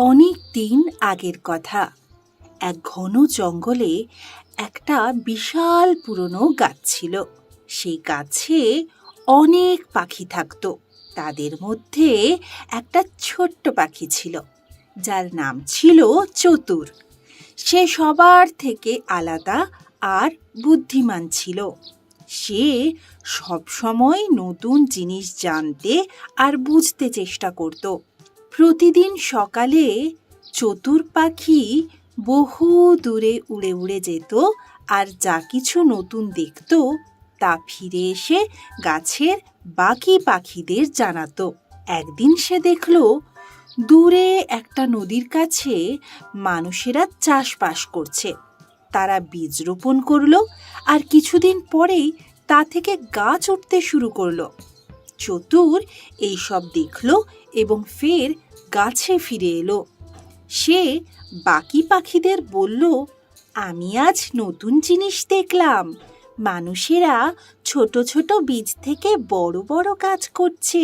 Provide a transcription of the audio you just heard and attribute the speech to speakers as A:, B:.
A: অনেক দিন আগের কথা। এক ঘন জঙ্গলে একটা বিশাল পুরনো গাছ ছিল। সেই গাছে অনেক পাখি থাকতো। তাদের মধ্যে একটা ছোট্ট পাখি ছিল, যার নাম ছিল চতুর। সে সবার থেকে আলাদা আর বুদ্ধিমান ছিল। সে সবসময় নতুন জিনিস জানতে আর বুঝতে চেষ্টা করত। প্রতিদিন সকালে চতুর পাখি বহু দূরে উড়ে উড়ে যেত, আর যা কিছু নতুন দেখত তা ফিরে এসে গাছের বাকি পাখিদের জানাতো। একদিন সে দেখল দূরে একটা নদীর কাছে মানুষেরা চাষবাস করছে। তারা বীজ রোপণ করলো, আর কিছুদিন পরেই তা থেকে গাছ উঠতে শুরু করলো। চতুর এইসব দেখলো এবং ফের গাছে ফিরে এলো। সে বাকি পাখিদের বলল, আমি আজ নতুন জিনিস দেখলাম। মানুষেরা ছোট ছোট বীজ থেকে বড় বড় গাছ করছে।